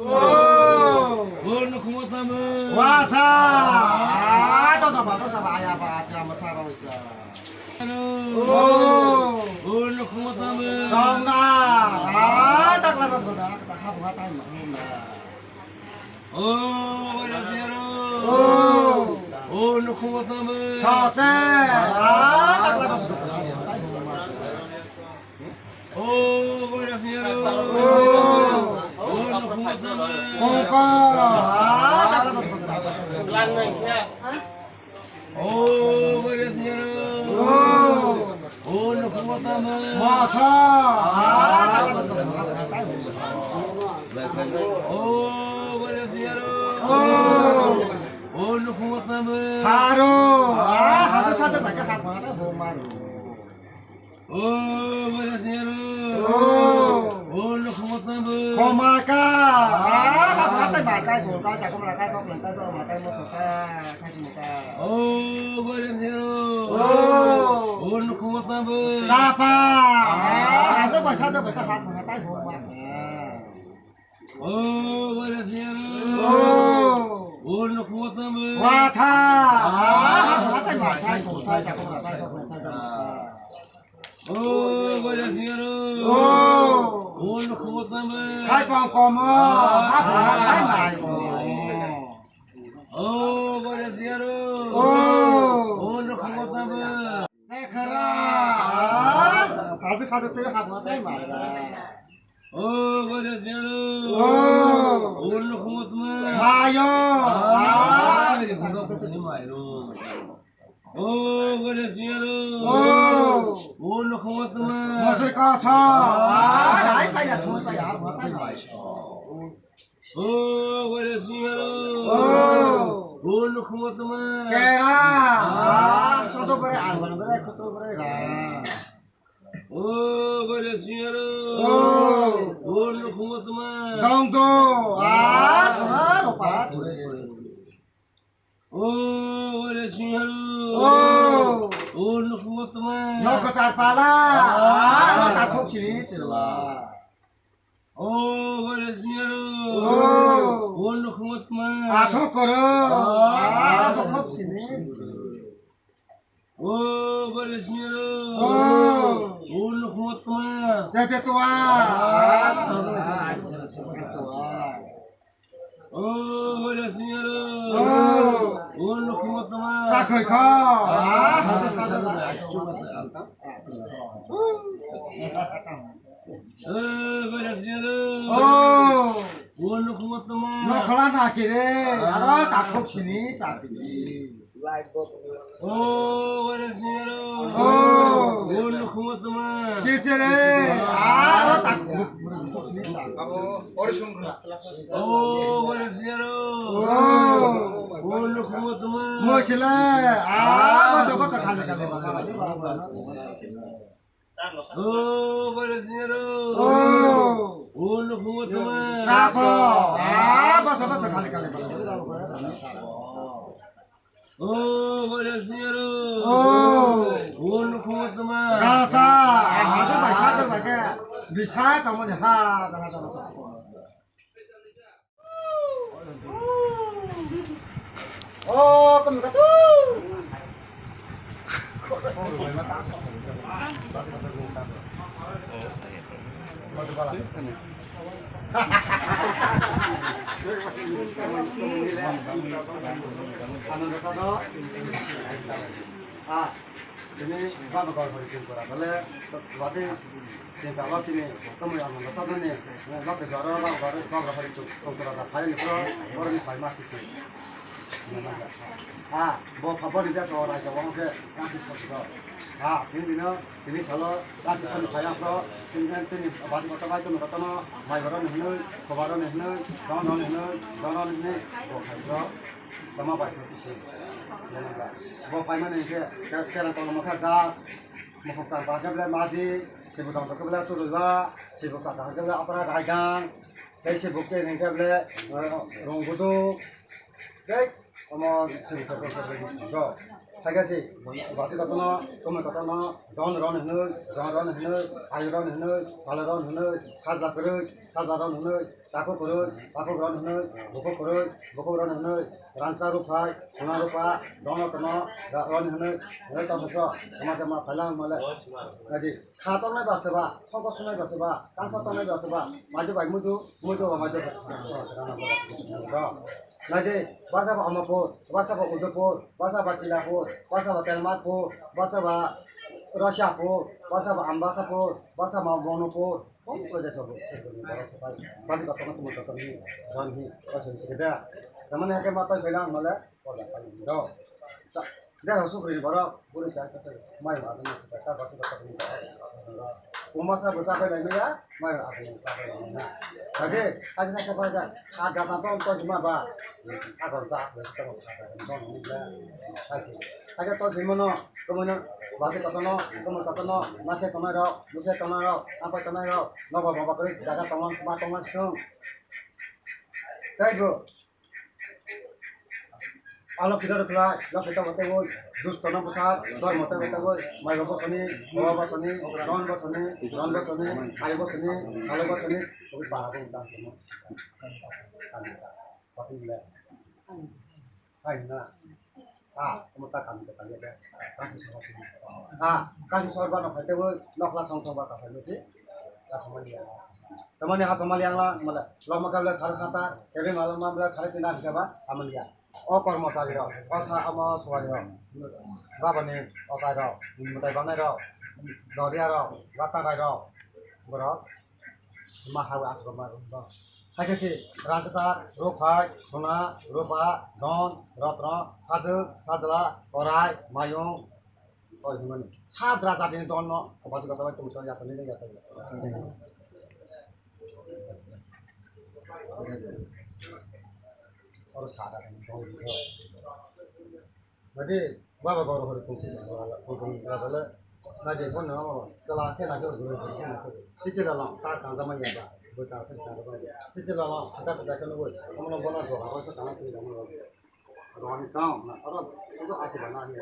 Unu kumutamu. Wasa. Itu nama tu sama ayah pak aja mesara aja. Unu kumutamu. Songna. Tak lepas sudah kita habis ngatain makna. Warasiaru. Unu kumutamu. Sose. Tak lepas sudah. Warasiaru. Unu kumutamu. Koko. Tak lepas sudah. Warasiaru. Unu kumutamu. Masa. Tak lepas sudah. Warasiaru. Unu kumutamu. Haru. Haru satu baca habis ngatain homaru. Warasiaru. Unu kumutamu. Komaka. Habis ngatain baca gula jago mereka kok mereka tuh mereka mau suka kasih muka. Warasiaru. Unu kumutamu. Tapa. Itu bahasa tuh baca habis ngatain homaru. Warasiaru. Unu kumutamu. Wata. Habis ngatain baca gula jago mereka kok mereka tuh Warasiaru. Unu kumutamu. Khai bong komo. Habis ngatain mai. Warasiaru. Unu kumutamu. Sekara. Habis satu tuh habis ngatain mai. Warasiaru. Unu kumutamu. Mayo. Warasiaru. Unu kumutamu. Masih kasa. Naik kayak tuh kayak habis ngatain mai. Warasiaru. Unu kumutamu. Kera. Satu bere alwan bere kutu bere lah. Warasiaru. Unu kumutamu. Dong tu. Lupa. Warasiaru. Unu kumutamu. No kecar pala. Takut sini sila. Warasiaru. Unu kumutamu. Aku koro. Takut sini. Warasiaru. Unu kumutamu. Dede tua. Warasiaru. Unu kumutamu. Sakoi ko. Habis satu. Warasiaru. Unu kumutamu. No kelar nak kiri. Ada takut sini tapi. Warasiaru. Unu kumutamu. Kicire. Ada takut. Warasiaru. Unu kumutamu. Mosile. Masa apa kali kali. Warasiaru. Unu kumutamu. Sapo. Masa apa kali kali. Warasiaru. Unu kumutamu. Kasa. Ada bahasa tu bagai bisa kamu ni ha tanah tanah. Oh, kamu kata. Ini apa kau berikan kepada bela? Wajib jika wajib ni, kamu yang mana satu ni, nak kerja orang kau berikan kau kerja kaya ni pro, orang ni kaya mati sih. Bawa kabar dia seorang aja, orang ke kasih sesuatu. Ini salah kasih sesuatu kaya pro, ini wajib kata baik tu mereka na, baik orang ni, kabar ni, kawan ni, kau Tama baik posisi. Sebab payment ni kerana kalau makan jas, makan tanpa kerja maji, sebab tanpa kerja suruhlah, sebab tanpa kerja apa ragang, kayak sebab ni kerja ronggudu, kayak kamu sebab kerja so. Saya sih, berarti kata na, kamu kata na, don ron hendak, ayu ron hendak, kalau ron hendak, khas lah kerja, khas lah ron hendak, Taku kurut, taku ground hunut, buku ground hunut, ranca rupai, sungai rupa, dono tono, ground hunut, hunut tono so, sama phalang male. Jadi, khaton nai baseba, thoko sunai baseba, kansa tonai baseba, maju bai maju maju. Jadi, bahasa apa Amapur, bahasa apa Udupur, bahasa apa Kilapur, bahasa apa Telmatpur, bahasa apa Russiapur, bahasa apa Ambasapur, bahasa apa Monopur. Kau boleh sebut. Masih kata kamu kata ni, orang ni, orang sekedar. Namun yang kita mahu bilang malah, orang lain tidak. Dah harus beri barak, boleh saya kata, mai ada ni sekedar, masih kata ni. Umasa besar pada ni ya, mai ada ni. Jadi, ada saya sebut aja, sahaja apa untuk cuma bah, agak jas, kita mesti kata, jangan ni lah. Aja tahu di mana, semuanya. Bahasa katono, kamu katono, nasi tonairo, musi tonairo, apa tonairo, nopo bapak kiri, jaga tongan, semua tongan semua. Kayak itu. Kalau kita berkelas, kalau kita bertemu, dus tonang putar, dua motor bertemu, mai bapak sini, bapak sini, non bapak sini, ayah bapak sini, kalau bapak sini, kita bahas tentang semua. Pasti boleh. Hai, nah. Kamu tak kami kata dia kasih sorban. Kasih sorban apa itu? Nak lah tong bah apa itu? Kasih maliang. Temannya kasih maliang lah, malah. Lama kali 7:30, kali malam 3:30 siapa? Amaliang. Oh korma sari ro, kosa ama suari ro. Bapa ni, otai ro, mutai banai ro, doria ro, watakai ro, bro. Mahawa asgama ro. Aja sih, rangkasa, rupai, sona, rupa, don, rotro, sajla, orai, mayung, oh gimana? Sadra jadi ini don no, apa sih kata itu muncul jatuh ini jatuh. Harus sadar ini don itu. Jadi, bapak baru hari kumpul adalah, nanti pun nama, kalau kita nak dulu, cicil dalam tak sama ya. Bukan cicil lama kita kan buat, kamu nak buat apa? Kalau kita nak tidak mau, orang ni sama, orang sudah asal mana ni?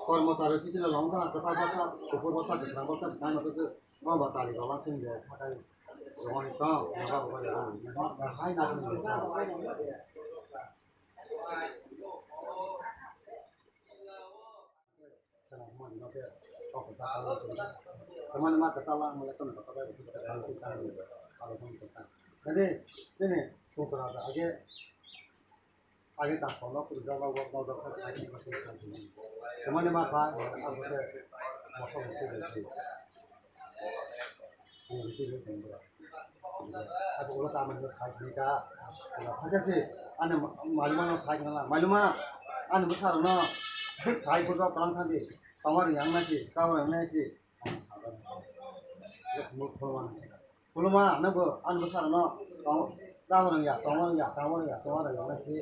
Kalau taruh cicil lama, kata kupur besar, kerang besar, sekarang itu mau batali, kalau tinggal, pakai orang ni sama, apa yang hai nak ni? Teman-teman ketawa melakukan apa itu kita bisa kalau sama. Jadi sini super ada आगे तक फॉलो कर जाओ वो अपना doctor cycle machine कर दी कमाने में पा अब उसे मौसम से देखिए ये भी देंगे अब वो काम में साइकिल का जैसे अन्य मालूम साइकिल ना मालूम अन्य बसार ना साइकिल जो काम था दी Tamar yang nasi cawan yang nasi kuluma nabo अन्य बसार ना cawan yang tamaran yang nasi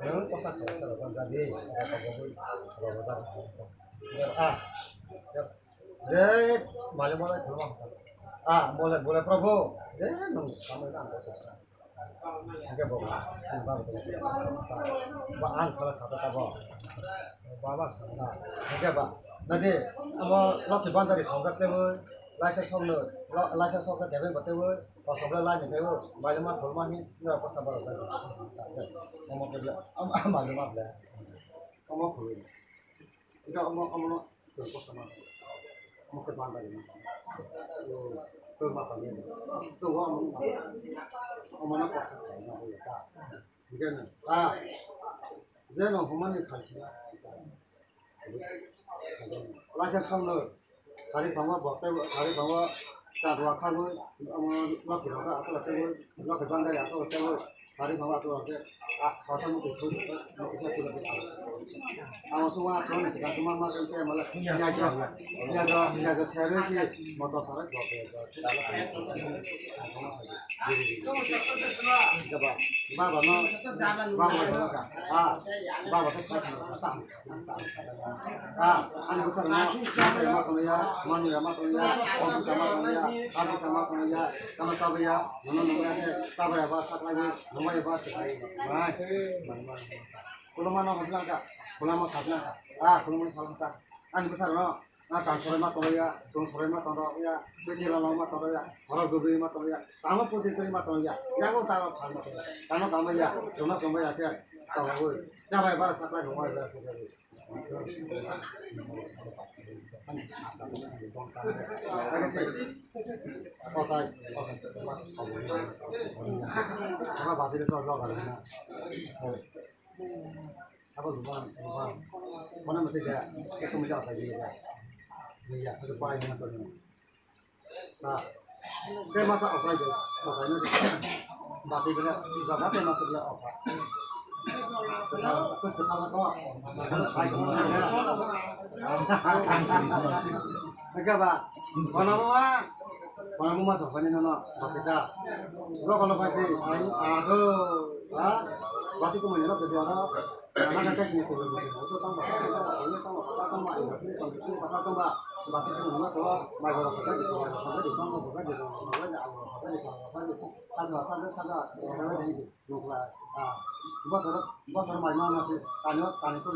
Memang kosak kosak orang jadi jadi malam-malam keluar boleh Prabu jadi nung kamu itu angkat susah oke bagus bahan salah satu tabok bawa salah oke pak nanti kamu lagi bandar di songkat tebu laisa songlo laisa songkat tebu tebu pas sebelah lain tebu malam-malam keluar ni nggak apa sabar kamu kerja malam-malam lah kamu keluar itu kamu terus sama kamu ke bandar ini tuh makanya tuh kamu nak pas kamu ya mungkin jangan kamu ni kasih laisa songlo hari kamu bakte hari kamu Cadwa kamu, laki laki atau laki bandar atau hari kamu atau laki, kawasan itu bisa tidak bisa. Awak semua cuma sekarang cuma makan saya malah niaga sih motor sarat Baba no, Baba anu besar no, manu ya, Abi sama ya, kamu tahu ya, nono ya, tahu ya bahasa lagi, sama ya pas mai kalau mana mau bilang kak kalau mau sabna kalau mau salam kak besar no kan sore mah tolo ya dong sore mah tolo ya besi lama mah tolo ya orang dulu mah tolo ya kamu putih mah tolo ya aku tahu kamu kamu ya cuma kamu ya kayak tahu gue siapa yang baru sakit rumah ya apa bahasa itu soal apa apa lupa mana mesti kayak ketemu jauh saja ya iya itu paling enak tuh nah kayak masa offline guys masanya mati bener bisa mati masuk dia offline terus ketawa kok saya kemana enggak pak mana mau masuk ini nono maksudnya lo kalau pasti aduh pasti kemana jadi orang karena kan sini kulit itu tambah ini tambah ini sampai sini tambah berarti cuma kalau mai kalau kita di bawah kita di bawah bukan di bawah bukan di awal bukan di bawah di sana karena jadi sih lupa bos mai mana sih kan itu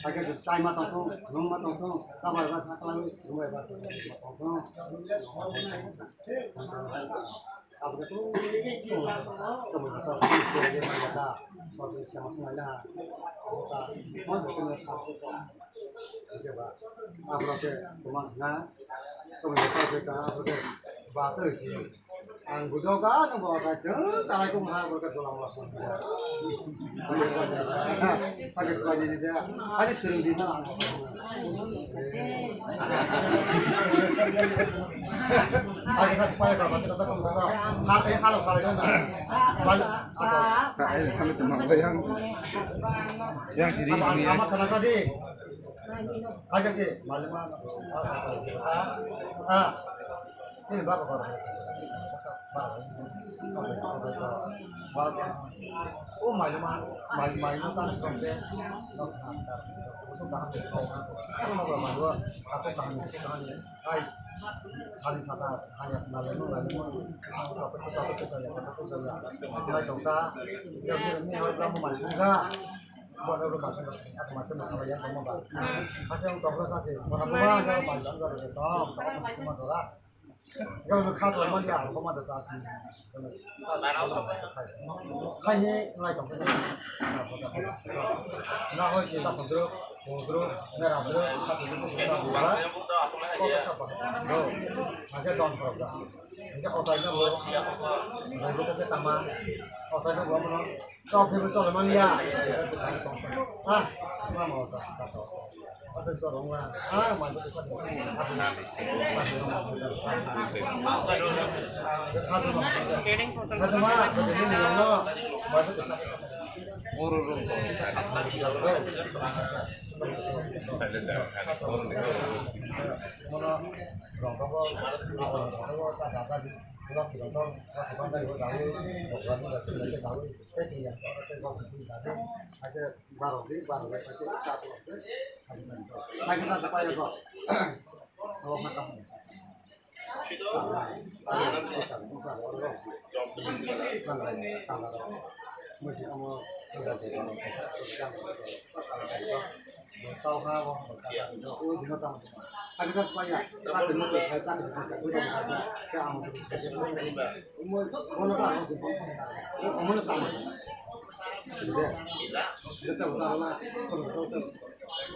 agak cai mata tuh rumah tuh kabar bahasa kelang rumah bahasa apa itu kemudian sebagai mereka waktu sama semuanya mau betul satu coba apa ke teman-teman kemudian kita bahasa sih anggujoga nang bawa saja salah aku mahal berkat tulang langsung pakai sebagai ini dia ada sering dina pakai saja supaya kalau kita tetap membuka kalau salah itu kami teman yang sini sama kenapa sih aja sih malam sini bapak oh malu sana sampai sudah hampir kalau mau dua aku tahan hai saling satu hanya lalu satu kita ya mulai coba yang ini harus kamu masuk enggak buat udah masuk atau macam apa yang kamu bahas ada yang tahu saja orang tua kalau panjang kalau kita semua salah kalau 카드 얼마인지 알고 거마다 쌌습니다. 하이 라이트 없는 나 훨씬 더 보드로 내가 보드로 카드 좀 보다 아게 돈 벌다 이제 어디서 뭐 이렇게 담아 어디서 뭐 커피를 쏠 얼마냐 뭐 먹었다 asal itu rumah mantap itu satu mah kesini nih lo mantap itu lagi satu supaya kok kalau makan agak supaya saat ini saya cari udah ada ke amu mau apa sih mau sama sudah kita usaha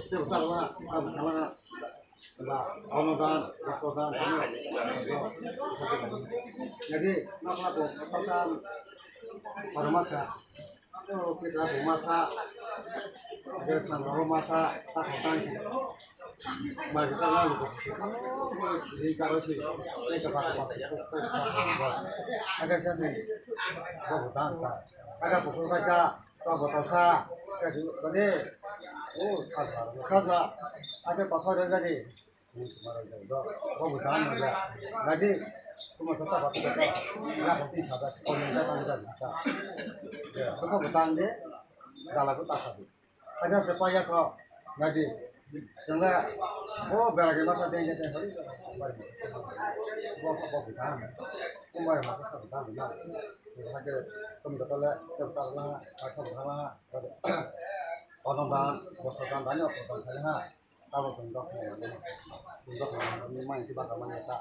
kita usaha karena Ramadan restoran jadi apa tuh pesan hormat ya kita masak ada sama masak tak sih bagi saya lalu jadi cara sih saya cepat agak saya sih agak pukul saja botol sa kasih tadi saja ada pasal jadi bukan aja jadi cuma tetap nggak penting saja komentar saja ya bukan deh dalam itu tak ada supaya kok jadi Jangan, oh beragam masa dia jadi hari itu, gua kita, gua bayar masa sebentar, benar. Kita kemudian lah, cepat lah, atau lah, orang dan bosan banyak orang saya, kalau bentuk, bentuk ini main kita kemana kita.